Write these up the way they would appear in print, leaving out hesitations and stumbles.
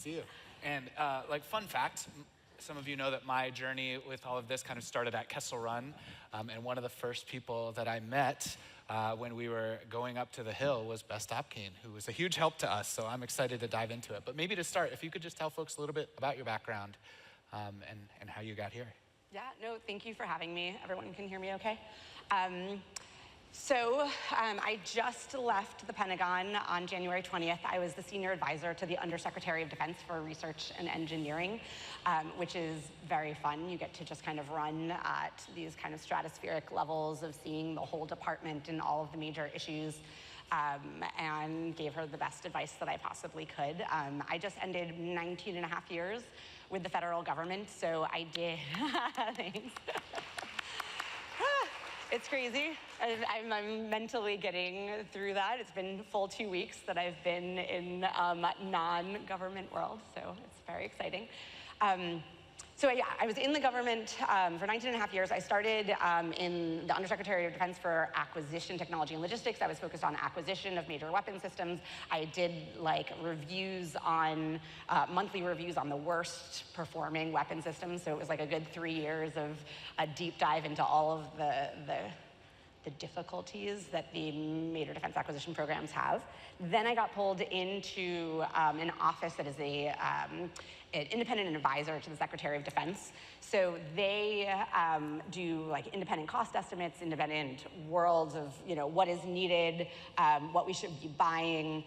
see you. And like fun fact, some of you know that my journey with all of this kind of started at Kessel Run. And one of the first people that I met when we were going up to the hill was Bess Dopkeen, who was a huge help to us. So I'm excited to dive into it. But maybe to start, if you could just tell folks a little bit about your background and how you got here. Yeah, no, thank you for having me. Everyone can hear me okay? I just left the Pentagon on January 20th. I was the senior advisor to the Undersecretary of Defense for Research and Engineering, which is very fun. You get to just kind of run at these kind of stratospheric levels of seeing the whole department and all of the major issues, and gave her the best advice that I possibly could. I just ended 19 and a half years with the federal government, so I did, thanks. It's crazy. I'm mentally getting through that. It's been a full 2 weeks that I've been in non-government world, so it's very exciting. I was in the government for 19 and a half years. I started in the Undersecretary of Defense for Acquisition, Technology, and Logistics. I was focused on acquisition of major weapon systems. I did like monthly reviews on the worst performing weapon systems. So it was like a good 3 years of a deep dive into all of the difficulties that the major defense acquisition programs have. Then I got pulled into an office that is an independent advisor to the Secretary of Defense. So they do like independent cost estimates, independent worlds of what is needed, what we should be buying.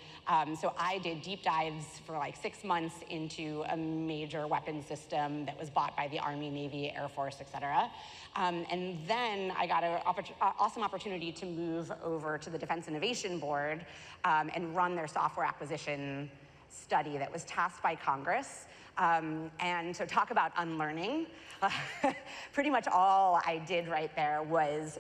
So I did deep dives for like 6 months into a major weapon system that was bought by the Army, Navy, Air Force, et cetera. And then I got an awesome opportunity to move over to the Defense Innovation Board and run their software acquisition study that was tasked by Congress. And so talk about unlearning. Pretty much all I did right there was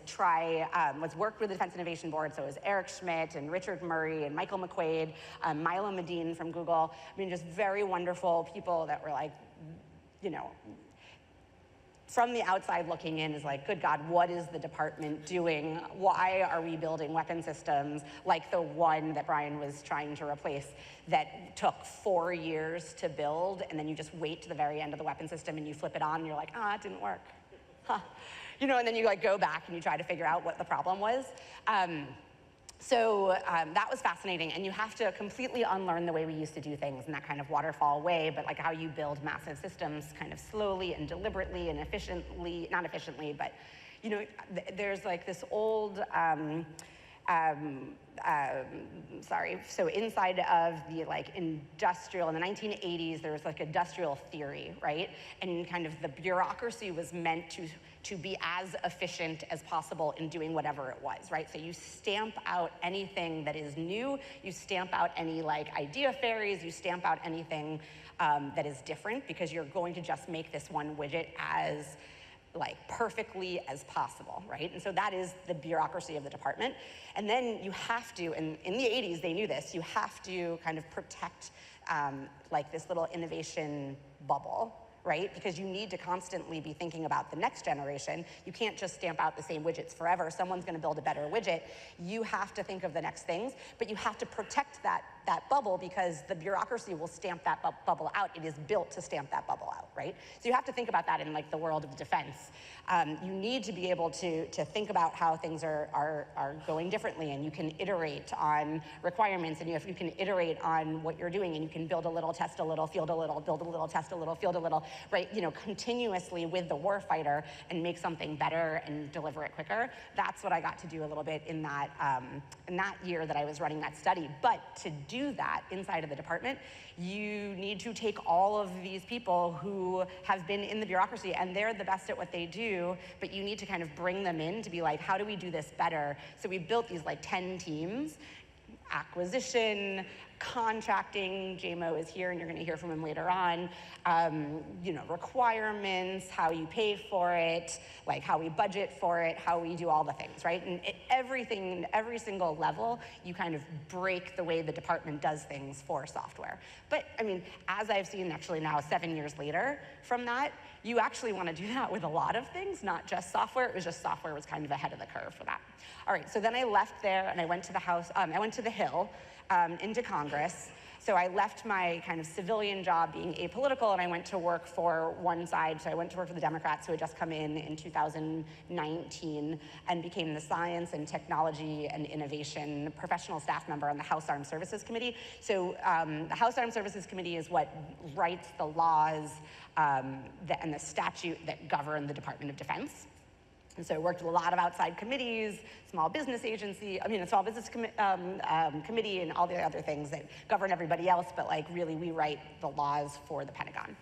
work with the Defense Innovation Board. So it was Eric Schmidt and Richard Murray and Michael McQuaid, Milo Medine from Google. I mean, just very wonderful people that were like, from the outside looking in is like, good God, what is the department doing? Why are we building weapon systems like the one that Brian was trying to replace that took 4 years to build, and then you just wait to the very end of the weapon system and you flip it on and you're like, it didn't work. Huh. And then you like go back and you try to figure out what the problem was. That was fascinating, and you have to completely unlearn the way we used to do things in that kind of waterfall way, but like how you build massive systems kind of slowly and deliberately and efficiently, not efficiently, but there's like this old, so inside of the like industrial, in the 1980s, there was like industrial theory, right? And kind of the bureaucracy was meant to be as efficient as possible in doing whatever it was, right? So you stamp out anything that is new, you stamp out any like idea fairies, you stamp out anything that is different, because you're going to just make this one widget as like perfectly as possible, right? And so that is the bureaucracy of the department. And then you have to, and in the 80s they knew this, you have to kind of protect like this little innovation bubble, right? Because you need to constantly be thinking about the next generation. You can't just stamp out the same widgets forever. Someone's gonna build a better widget. You have to think of the next things, but you have to protect that bubble, because the bureaucracy will stamp that bubble out. It is built to stamp that bubble out, right? So you have to think about that in like the world of defense. You need to be able to think about how things are going differently, and you can iterate on requirements, and you can iterate on what you're doing, and you can build a little, test a little, field a little, build a little, test a little, field a little, right? Continuously with the warfighter, and make something better and deliver it quicker. That's what I got to do a little bit in that year that I was running that study. But to do that inside of the department, you need to take all of these people who have been in the bureaucracy, and they're the best at what they do, but you need to kind of bring them in to be like, how do we do this better? So we built these like 10 teams: acquisition, contracting, JMO is here and you're gonna hear from him later on, requirements, how you pay for it, like how we budget for it, how we do all the things, right? And everything, every single level, you kind of break the way the department does things for software. But I mean, as I've seen actually now 7 years later from that, you actually wanna do that with a lot of things, not just software. It was just software was kind of ahead of the curve for that. All right, so then I left there and I went to the Hill, into Congress. So I left my kind of civilian job being apolitical, and I went to work for one side. So I went to work for the Democrats who had just come in 2019 and became the Science and Technology and Innovation professional staff member on the House Armed Services Committee. So the House Armed Services Committee is what writes the laws and the statute that govern the Department of Defense. And so I worked with a lot of outside committees, small business agency, a small business committee and all the other things that govern everybody else, but like really we write the laws for the Pentagon.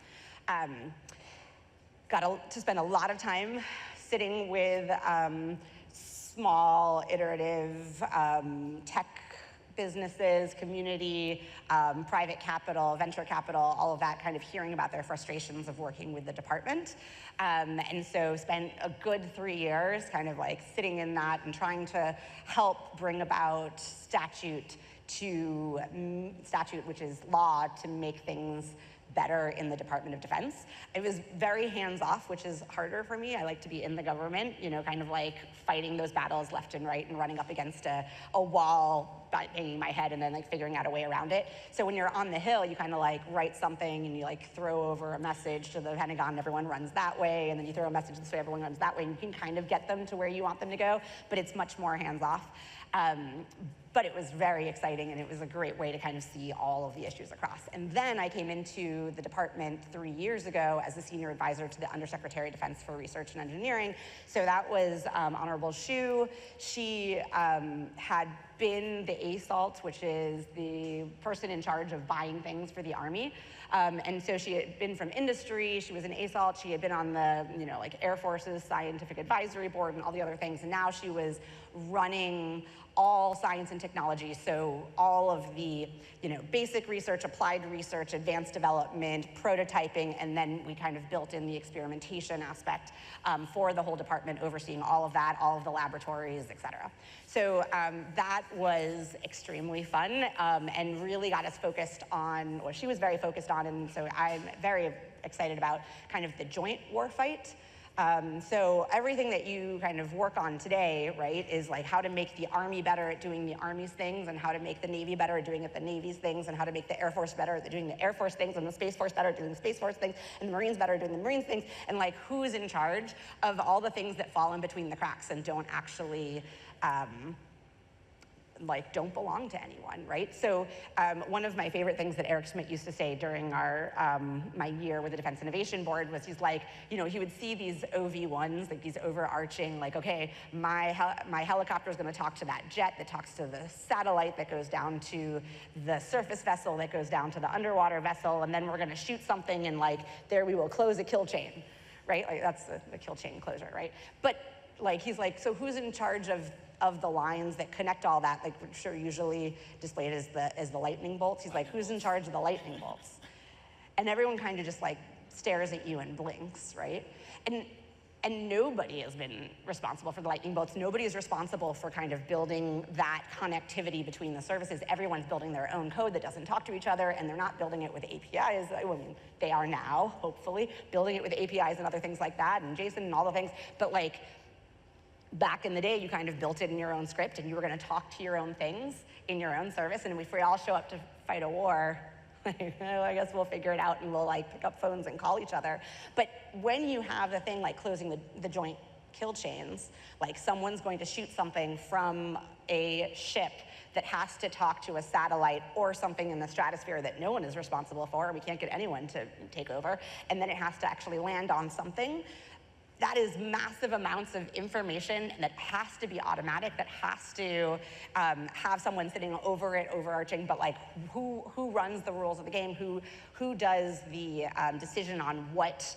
Got to spend a lot of time sitting with small, iterative tech businesses, community, private capital, venture capital, all of that, kind of hearing about their frustrations of working with the department. And so spent a good 3 years kind of like sitting in that and trying to help bring about statute, which is law, to make things better in the Department of Defense. It was very hands-off, which is harder for me. I like to be in the government, kind of like fighting those battles left and right and running up against a wall, banging my head and then like figuring out a way around it. So when you're on the Hill, you kind of like write something and you like throw over a message to the Pentagon and everyone runs that way, and then you throw a message this way, everyone runs that way, and you can kind of get them to where you want them to go, but it's much more hands-off. But it was very exciting, and it was a great way to kind of see all of the issues across. And then I came into the department 3 years ago as the senior advisor to the Undersecretary of Defense for Research and Engineering. So that was Honorable Shu. She had been the ASALT, which is the person in charge of buying things for the Army. And so she had been from industry, she was an ASALT, she had been on the like Air Force's Scientific Advisory Board and all the other things, and now she was running all science and technology, so all of the basic research, applied research, advanced development, prototyping, and then we kind of built in the experimentation aspect for the whole department, overseeing all of that, all of the laboratories, et cetera. So that was extremely fun and really got us focused on, or she was very focused on, and so I'm very excited about kind of the joint warfight. So everything that you kind of work on today, right, is like how to make the Army better at doing the Army's things, and how to make the Navy better at doing the Navy's things, and how to make the Air Force better at doing the Air Force things, and the Space Force better at doing the Space Force things, and the Marines better at doing the Marines things, and like who's in charge of all the things that fall in between the cracks and don't actually don't belong to anyone, right? So one of my favorite things that Eric Schmidt used to say during our my year with the Defense Innovation Board was he's like, he would see these OV1s, like these overarching, like, okay, my helicopter is going to talk to that jet that talks to the satellite that goes down to the surface vessel that goes down to the underwater vessel, and then we're going to shoot something, and like there we will close a kill chain, right? Like that's the kill chain closure, right? But like he's like, so who's in charge of the lines that connect all that, like which are usually displayed as the lightning bolts? He's like, who's in charge of the lightning bolts? And everyone kind of just like stares at you and blinks, right? And nobody has been responsible for the lightning bolts. Nobody is responsible for kind of building that connectivity between the services. Everyone's building their own code that doesn't talk to each other, and they're not building it with APIs. I mean, they are now, hopefully, building it with APIs and other things like that, and JSON and all the things, but like, back in the day, you kind of built it in your own script, and you were going to talk to your own things in your own service, and if we all show up to fight a war, I guess we'll figure it out, and we'll like pick up phones and call each other. But when you have the thing like closing the joint kill chains, like someone's going to shoot something from a ship that has to talk to a satellite or something in the stratosphere that no one is responsible for, we can't get anyone to take over, and then it has to actually land on something. That is massive amounts of information that has to be automatic, that has to have someone sitting over it, overarching, but like who runs the rules of the game, who does the decision on what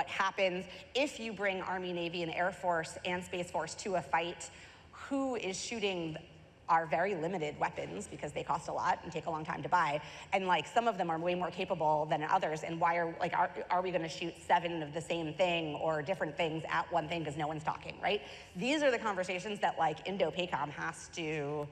happens. If you bring Army, Navy, and Air Force and Space Force to a fight, who is shooting our very limited weapons, because they cost a lot and take a long time to buy, and like some of them are way more capable than others, and why are we going to shoot 7 of the same thing or different things at one thing because no one's talking, right? These are the conversations that like Indo-PACOM has to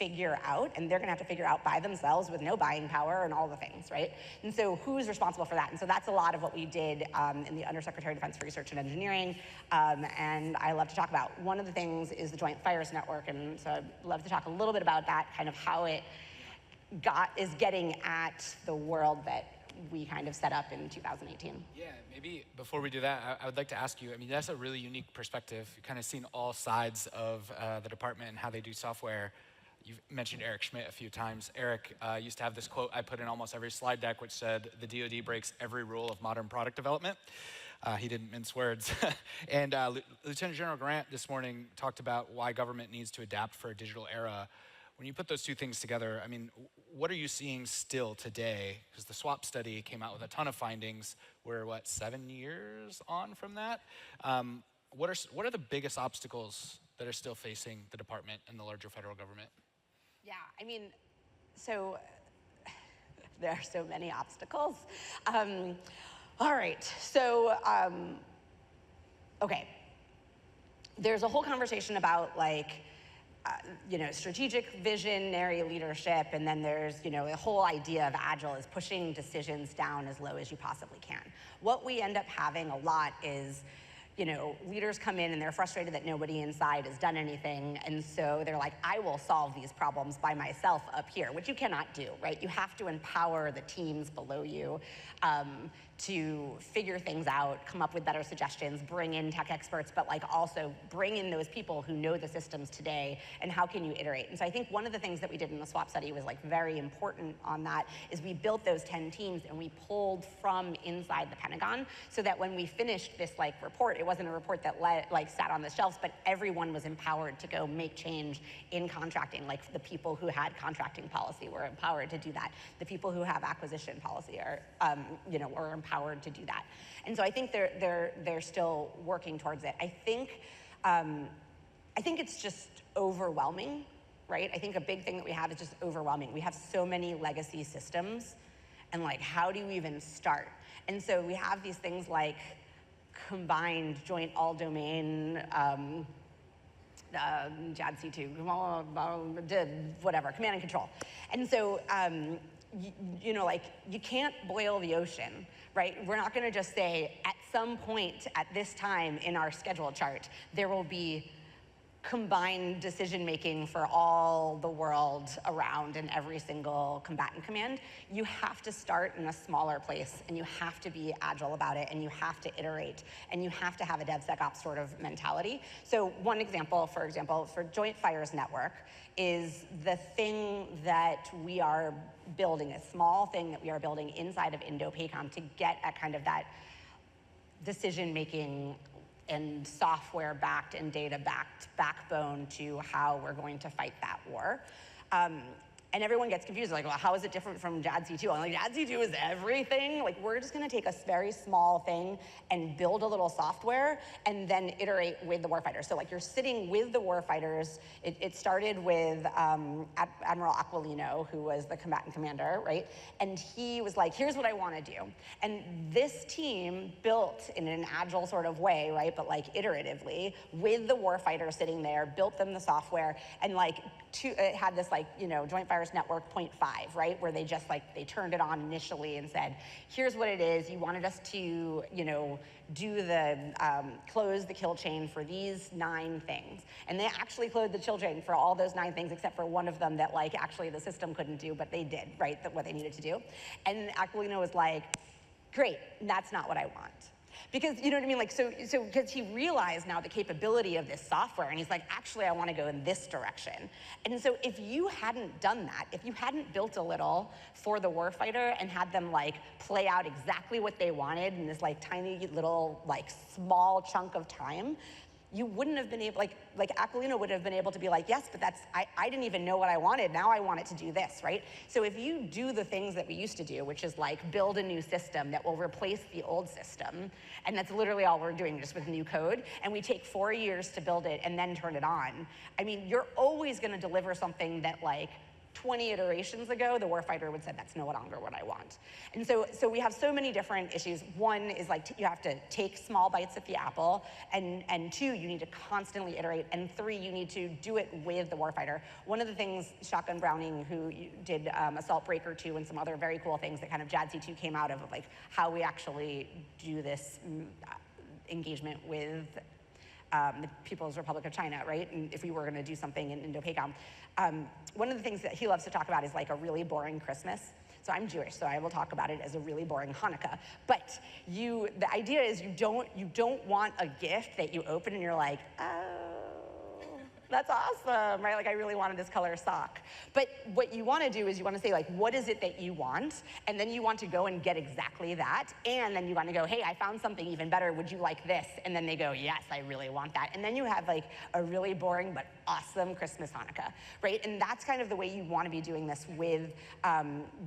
figure out, and they're gonna have to figure out by themselves with no buying power and all the things, right? And so who's responsible for that? And so that's a lot of what we did in the Undersecretary of Defense for Research and Engineering, and I love to talk about. One of the things is the Joint Fires Network, and so I'd love to talk a little bit about that, kind of how it is getting at the world that we kind of set up in 2018. Yeah, maybe before we do that, I would like to ask you, I mean, that's a really unique perspective. You've kind of seen all sides of the department and how they do software. You've mentioned Eric Schmidt a few times. Eric used to have this quote I put in almost every slide deck, which said, the DoD breaks every rule of modern product development. He didn't mince words. And Lieutenant General Grant this morning talked about why government needs to adapt for a digital era. When you put those two things together, I mean, what are you seeing still today? Because the SWAP study came out with a ton of findings. We're, 7 years on from that? What are the biggest obstacles that are still facing the department and the larger federal government? Yeah, I mean, so there are so many obstacles. All right, so, okay. There's a whole conversation about strategic visionary leadership, and then there's, the whole idea of Agile is pushing decisions down as low as you possibly can. What we end up having a lot is, leaders come in and they're frustrated that nobody inside has done anything, and so they're like, I will solve these problems by myself up here, which you cannot do, right? You have to empower the teams below you to figure things out, come up with better suggestions, bring in tech experts, but also bring in those people who know the systems today, and how can you iterate? And so I think one of the things that we did in the SWAP study was very important on that, is we built those 10 teams and we pulled from inside the Pentagon, so that when we finished this report, it wasn't a report that sat on the shelves, but everyone was empowered to go make change in contracting. The people who had contracting policy were empowered to do that. The people who have acquisition policy are empowered to do that. And so I think they're still working towards it. I think it's just overwhelming, right? I think a big thing that we have is just overwhelming. We have so many legacy systems, and how do you even start? And so we have these things like combined joint all domain, JADC2, whatever, command and control. And so, you can't boil the ocean, right? We're not gonna just say, at some point at this time in our schedule chart, there will be combined decision-making for all the world around in every single combatant command. You have to start in a smaller place, and you have to be agile about it, and you have to iterate, and you have to have a DevSecOps sort of mentality. So one example, for Joint Fires Network, is the thing that we are building, a small thing that we are building inside of INDOPACOM to get at kind of that decision-making and software-backed and data-backed backbone to how we're going to fight that war. And everyone gets confused, well, how is it different from JADC2? I'm JADC2 is everything. We're just gonna take a very small thing and build a little software and then iterate with the warfighters. So you're sitting with the warfighters. It started with Admiral Aquilino, who was the combatant commander, right? And he was like, here's what I wanna do. And this team built in an agile sort of way, right? But iteratively, with the warfighter sitting there, built them the software, and it had this Joint Fires Network 0.5, right? Where they just they turned it on initially and said, here's what it is. You wanted us to, do the, close the kill chain for these 9 things. And they actually closed the kill chain for all those 9 things, except for one of them that actually the system couldn't do, but they did, right? What they needed to do. And Aquilino was like, great, that's not what I want. Because, you know what I mean? So because he realized now the capability of this software, and he's like, actually, I want to go in this direction. And so if you hadn't done that, if you hadn't built a little for the warfighter and had them play out exactly what they wanted in this tiny little small chunk of time, you wouldn't have been able, Aquilino would have been able to be yes, but I didn't even know what I wanted. Now I want it to do this, right? So if you do the things that we used to do, which is build a new system that will replace the old system, and that's literally all we're doing, just with new code, and we take 4 years to build it and then turn it on, I mean, you're always gonna deliver something that 20 iterations ago, the warfighter would say, that's no longer what I want. And so we have so many different issues. One is like, you have to take small bites at the apple, and two, you need to constantly iterate, and three, you need to do it with the warfighter. One of the things, Shotgun Browning, who did Assault Breaker 2 and some other very cool things that kind of JADC2 came out of like how we actually do this engagement with the People's Republic of China, right? And if we were gonna do something in Indo-PACOM. One of the things that he loves to talk about is like a really boring Christmas. So I'm Jewish, so I will talk about it as a really boring Hanukkah. But the idea is you don't want a gift that you open and you're like, oh, that's awesome, right? Like I really wanted this color sock. But what you want to do is you want to say like, what is it that you want? And then you want to go and get exactly that. And then you want to go, hey, I found something even better. Would you like this? And then they go, yes, I really want that. And then you have like a really boring but awesome Christmas Hanukkah, right? And that's kind of the way you want to be doing this with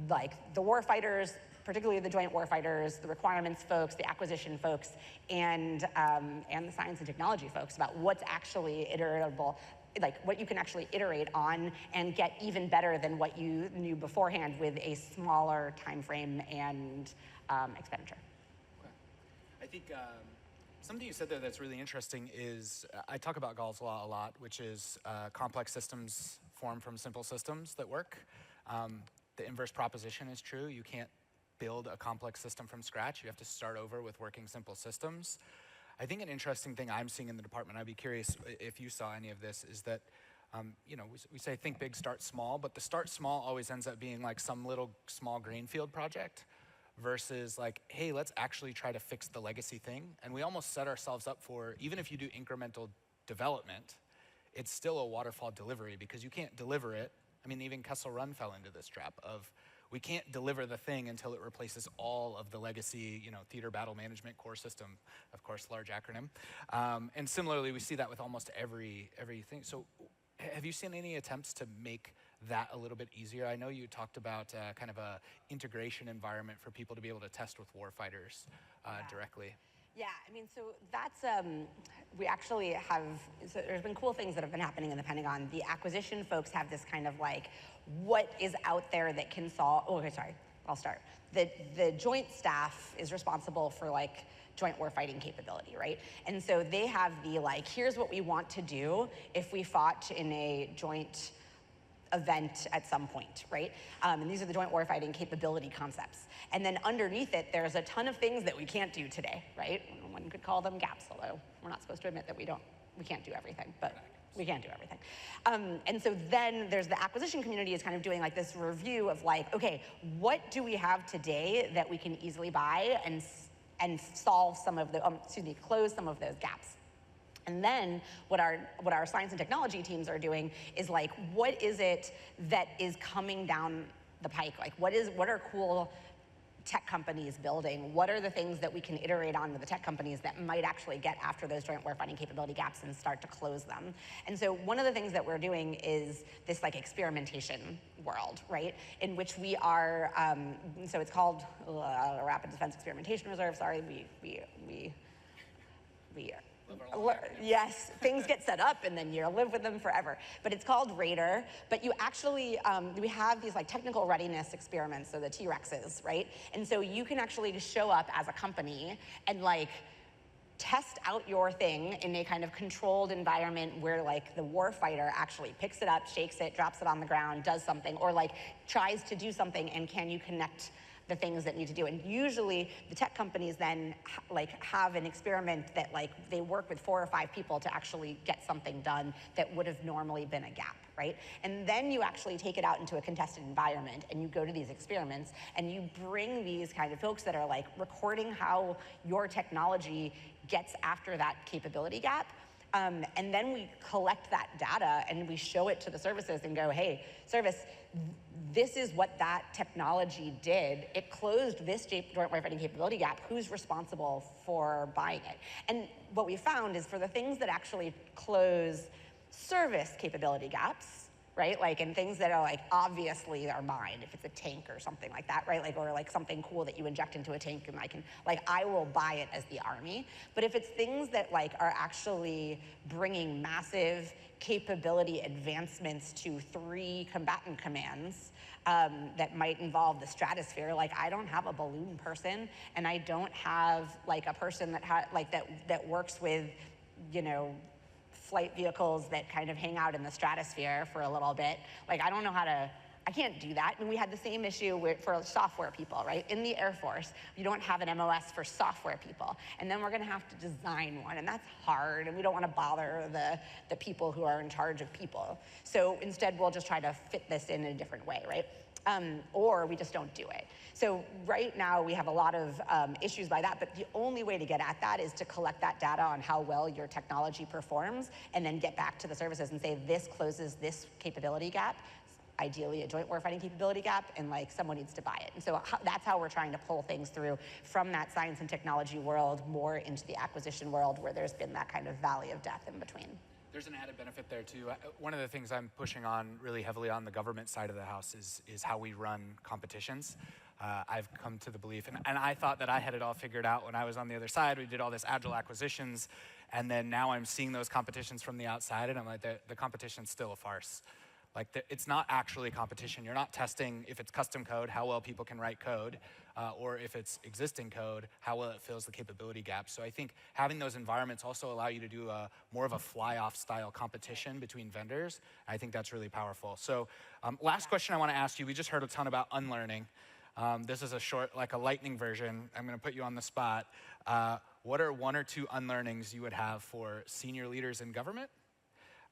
like the warfighters, particularly the joint warfighters, the requirements folks, the acquisition folks, and the science and technology folks about what's actually iteratable, like what you can actually iterate on and get even better than what you knew beforehand with a smaller time frame and expenditure. Okay. I think something you said there that's really interesting is, I talk about Gall's Law a lot, which is complex systems form from simple systems that work. The inverse proposition is true. You can't build a complex system from scratch. You have to start over with working simple systems. I think an interesting thing I'm seeing in the department, I'd be curious if you saw any of this, is that you know, we say think big, start small, but the start small always ends up being like some little small greenfield project versus like, hey, let's actually try to fix the legacy thing. And we almost set ourselves up for, even if you do incremental development, it's still a waterfall delivery because you can't deliver it. I mean, even Kessel Run fell into this trap of, we can't deliver the thing until it replaces all of the legacy, you know, theater battle management core system, of course, large acronym. And similarly, we see that with almost everything. So have you seen any attempts to make that a little bit easier? I know you talked about kind of a integration environment for people to be able to test with warfighters directly. Yeah, I mean, so that's, we actually have, so there's been cool things that have been happening in the Pentagon. The acquisition folks have this kind of like, what is out there that can solve, oh, okay, sorry, I'll start. The joint staff is responsible for like joint warfighting capability, right? And so they have the like, here's what we want to do if we fought in a joint event at some point, right? And these are the joint warfighting capability concepts. And then underneath it, there's a ton of things that we can't do today, right? One could call them gaps, although we're not supposed to admit that we can't do everything, but we can't do everything. And so then there's the acquisition community is kind of doing like this review of like, okay, what do we have today that we can easily buy and solve some of the, close some of those gaps? And then what our science and technology teams are doing is like, what is it that is coming down the pike? Like, what are cool tech companies building? What are the things that we can iterate on with the tech companies that might actually get after those joint warfighting capability gaps and start to close them? And so one of the things that we're doing is this like experimentation world, right? In which we are, so it's called Rapid Defense Experimentation Reserve. Sorry, yes, things get set up and then you live with them forever. But it's called Raider. But you actually, we have these like technical readiness experiments, so the T-Rexes, right? And so you can actually show up as a company and like test out your thing in a kind of controlled environment where like the warfighter actually picks it up, shakes it, drops it on the ground, does something, or like tries to do something, and can you connect the things that need to do. And usually the tech companies then like have an experiment that like they work with 4 or 5 people to actually get something done that would have normally been a gap, right? And then you actually take it out into a contested environment and you go to these experiments and you bring these kind of folks that are like recording how your technology gets after that capability gap. And then we collect that data and we show it to the services and go, hey, service, this is what that technology did. It closed this joint warfighting capability gap. Who's responsible for buying it? And what we found is for the things that actually close service capability gaps, right? Like, and things that are like, obviously are mine, if it's a tank or something like that, right? Like, or like something cool that you inject into a tank and I will buy it as the army. But if it's things that like are actually bringing massive capability advancements to 3 combatant commands, that might involve the stratosphere. Like, I don't have a balloon person, and I don't have like a person that works with, flight vehicles that kind of hang out in the stratosphere for a little bit. Like, I can't do that. And we had the same issue for software people, right? In the Air Force, you don't have an MOS for software people. And then we're gonna have to design one, and that's hard, and we don't wanna bother the people who are in charge of people. So instead, we'll just try to fit this in a different way, right? Or we just don't do it. So right now, we have a lot of issues by that, but the only way to get at that is to collect that data on how well your technology performs, and then get back to the services and say, this closes this capability gap, ideally a joint warfighting capability gap, and like someone needs to buy it. And so that's how we're trying to pull things through from that science and technology world more into the acquisition world, where there's been that kind of valley of death in between. There's an added benefit there too. One of the things I'm pushing on really heavily on the government side of the house is how we run competitions. I've come to the belief, and I thought that I had it all figured out when I was on the other side. We did all this Agile acquisitions, and then now I'm seeing those competitions from the outside, and I'm like, the competition's still a farce. Like, it's not actually competition. You're not testing if it's custom code, how well people can write code, or if it's existing code, how well it fills the capability gap. So I think having those environments also allow you to do more of a fly-off style competition between vendors. I think that's really powerful. So last question I want to ask you, we just heard a ton about unlearning. This is a short, like a lightning version. I'm going to put you on the spot. What are 1 or 2 unlearnings you would have for senior leaders in government?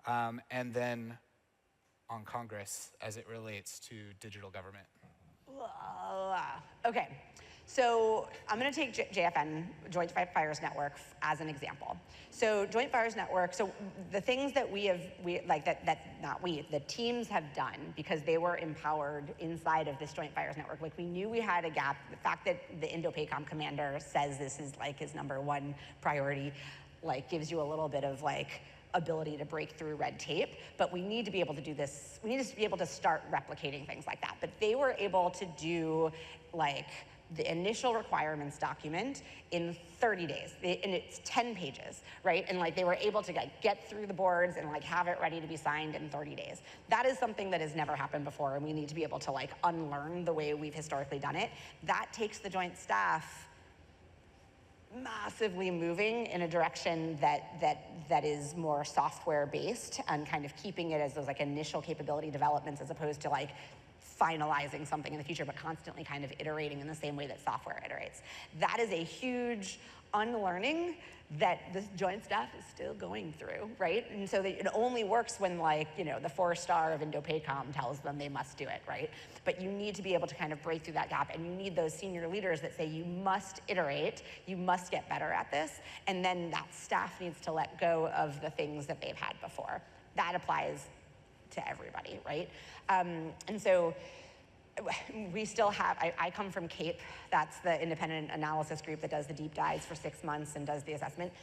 And then on Congress as it relates to digital government? Okay, so I'm gonna take JFN, Joint Fires Network, as an example. So Joint Fires Network, so the things that the teams have done, because they were empowered inside of this Joint Fires Network, like we knew we had a gap. The fact that the Indo-PACOM commander says this is like his #1 priority, like gives you a little bit of like, ability to break through red tape, but we need to be able to do this. We need to be able to start replicating things like that. But they were able to do like the initial requirements document in 30 days, and it's 10 pages, right? And like they were able to get through the boards and like have it ready to be signed in 30 days. That is something that has never happened before, and we need to be able to like unlearn the way we've historically done it. That takes the joint staff massively moving in a direction that is more software based, and kind of keeping it as those like initial capability developments, as opposed to like finalizing something in the future, but constantly kind of iterating in the same way that software iterates. That is a huge unlearning that the joint staff is still going through, right? And so it only works when like, the 4-star of Indo-PACOM tells them they must do it, right? But you need to be able to kind of break through that gap, and you need those senior leaders that say you must iterate, you must get better at this, and then that staff needs to let go of the things that they've had before. That applies to everybody, right? And so we still have, I come from CAPE, that's the independent analysis group that does the deep dives for 6 months and does the assessment.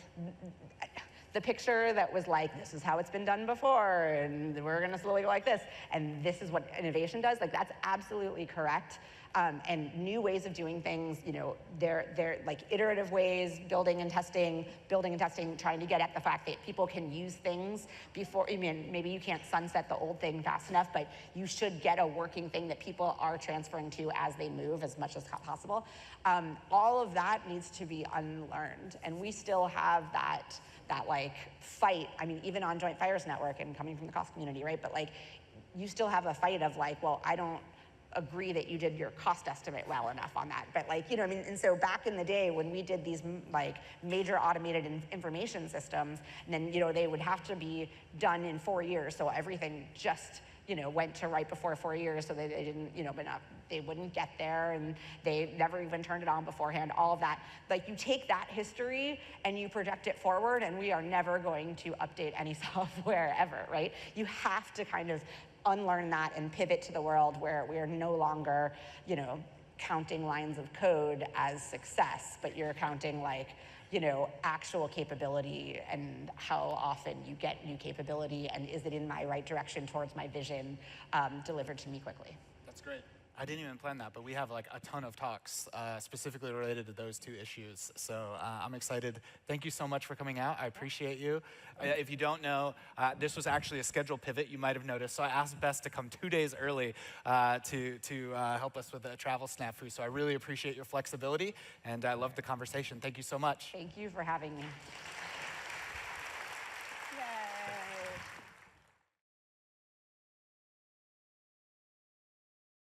The picture that was like, this is how it's been done before, and we're gonna slowly go like this, and this is what innovation does, like that's absolutely correct. And new ways of doing things, they're like iterative ways, building and testing, trying to get at the fact that people can use things before, maybe you can't sunset the old thing fast enough, but you should get a working thing that people are transferring to as they move as much as possible. All of that needs to be unlearned, and we still have that like fight. Even on Joint Fires Network and coming from the cost community, right? But like, you still have a fight of like, well, I don't agree that you did your cost estimate well enough on that. But like, and so back in the day when we did these like major automated information systems, and then, they would have to be done in 4 years. So everything just, went to right before 4 years, so they didn't, they wouldn't get there, and they never even turned it on beforehand, all of that. Like, you take that history and you project it forward, and we are never going to update any software ever, right? You have to kind of unlearn that and pivot to the world where we are no longer, counting lines of code as success, but you're counting like actual capability and how often you get new capability, and is it in my right direction towards my vision, delivered to me quickly. That's great. I didn't even plan that, but we have like a ton of talks specifically related to those two issues. So I'm excited. Thank you so much for coming out. I appreciate you. If you don't know, this was actually a schedule pivot, you might have noticed. So I asked Bess to come 2 days early to help us with the travel snafu. So I really appreciate your flexibility, and I love the conversation. Thank you so much. Thank you for having me.